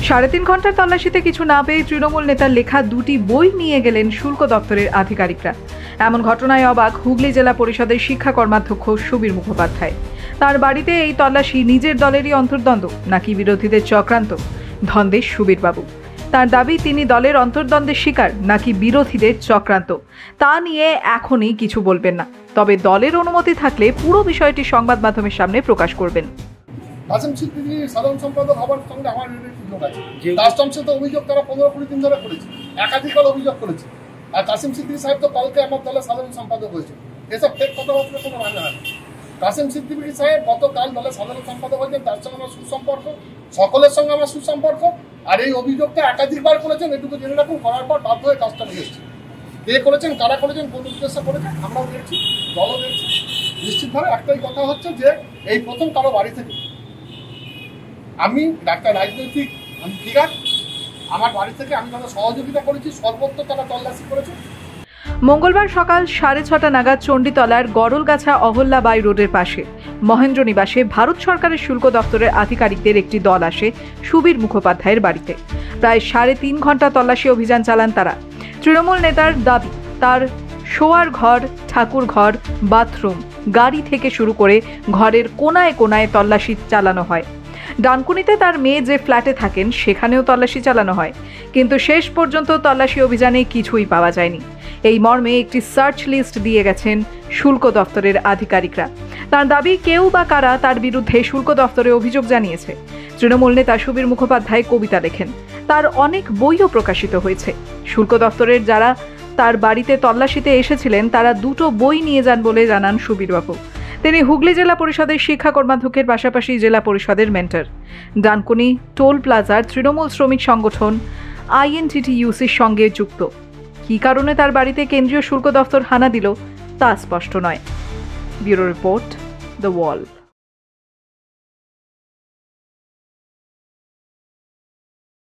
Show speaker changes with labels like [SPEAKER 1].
[SPEAKER 1] 3.5 ঘন্টার তল্লাশিতে কিছু না পেয়ে তৃণমূল নেতার লেখা 2টি বই নিয়ে গেলেন শুল্ক দপ্তরের আধিকারিকরা। এমন ঘটনায় অবাক হুগলি জেলা পরিষদের শিক্ষা কর্মাধ্যক্ষ সুবীর মুখোপাধ্যায়। তার বাড়িতে এই তল্লাশি নিজের দলেরই অন্তর্দ্বন্দ্ব নাকি বিরোধীদের চক্রান্ত, ধন্দে সুবীরবাবু। তার দাবি তিনি দলের অন্তর্দ্বন্দ্বের শিকার নাকি বিরোধীদের চক্রান্ত তা নিয়ে এখনই কিছু বলবেন না, তবে দলের অনুমতি থাকলে পুরো বিষয়টি সংবাদ মাধ্যমের সামনে প্রকাশ করবেন।
[SPEAKER 2] কাসেম সিদ্দিকী সাধারণ সম্পাদক হওয়ার সঙ্গে আমার যোগ আছে। কাস্টমসে তো অভিযোগ তারা 15-20 দিন ধরে করেছে, একাধিকবার অভিযোগ করেছে। আর কাসেম সিদ্দিকী সাহেব তো কালকে আমার দলের সাধারণ সম্পাদক হয়েছে। এসব ফেক কথাবার্তা কোনো মানে হয় না। কাসেম সিদ্দিকী সাহেব গতকাল দলের সাধারণ সম্পাদক হয়েছেন, তার সঙ্গে আমার সুসম্পর্ক, সকলের সঙ্গে আমার সুসম্পর্ক। আর এই অভিযোগটা একাধিকবার করেছেন, এটুকু জেনে রাখুন। করার পর বাধ্য হয়ে কাজটা নিয়ে এসেছে। কে করেছেন, কারা করেছেন, কোন উদ্দেশ্যে করেছেন আমরাও দেখছি, দলও দেখছি। নিশ্চিতভাবে একটাই কথা হচ্ছে যে এই প্রথম কারো বাড়ি থেকে আমি একটা রাজনৈতিক ফিগার, আমার বাড়ি থেকে আমি তাদের সহযোগিতা করেছি, সর্বত্র তারা তল্লাশি করেছে।
[SPEAKER 1] মঙ্গলবার সকাল 6:30 নাগাদ চণ্ডীতলার গড়লগাছা অহল্যাবাই রোডের পাশে মহেন্দ্র নিবাসে ভারত সরকারের শুল্ক দপ্তরের আধিকারিকদের একটি দল আসে সুবীর মুখোপাধ্যায়ের বাড়িতে। প্রায় 3.5 ঘন্টা তল্লাশি অভিযান চালান তারা। তৃণমূল নেতার দাবি, তার শোয়ার ঘর, ঠাকুর ঘর, বাথরুম, গাড়ি থেকে শুরু করে ঘরের কোনায় কোনায় তল্লাশি চালানো হয়। ডানকুনিতে তার মেয়ে যে ফ্ল্যাটে থাকেন সেখানেও তল্লাশি চালানো হয়, কিন্তু শেষ পর্যন্ত তল্লাশি অভিযানে কিছুই পাওয়া যায়নি। এই মর্মে একটি সার্চ লিস্ট দিয়ে গেছেন শুল্ক দপ্তরের আধিকারিকরা। তার দাবি, কেউ বা কারা তার বিরুদ্ধে শুল্ক দপ্তরে অভিযোগ জানিয়েছে। তৃণমূল নেতা সুবীর মুখোপাধ্যায় কবিতা লেখেন, তার অনেক বইও প্রকাশিত হয়েছে। শুল্ক দপ্তরের যারা তার বাড়িতে তল্লাশিতে এসেছিলেন তারা 2টো বই নিয়ে যান বলে জানান সুবীরবাবু। তিনি হুগলি জেলা পরিষদের শিক্ষা কর্মাধ্যক্ষের পাশাপাশি জেলা পরিষদের মেন্টর। ডানকুনি টোল প্লাজার তৃণমূল শ্রমিক সংগঠন INTTUCর সঙ্গে যুক্ত। কী কারণে তার বাড়িতে কেন্দ্রীয় শুল্ক দপ্তর হানা দিল তা স্পষ্ট নয়। Bureau report, the wall.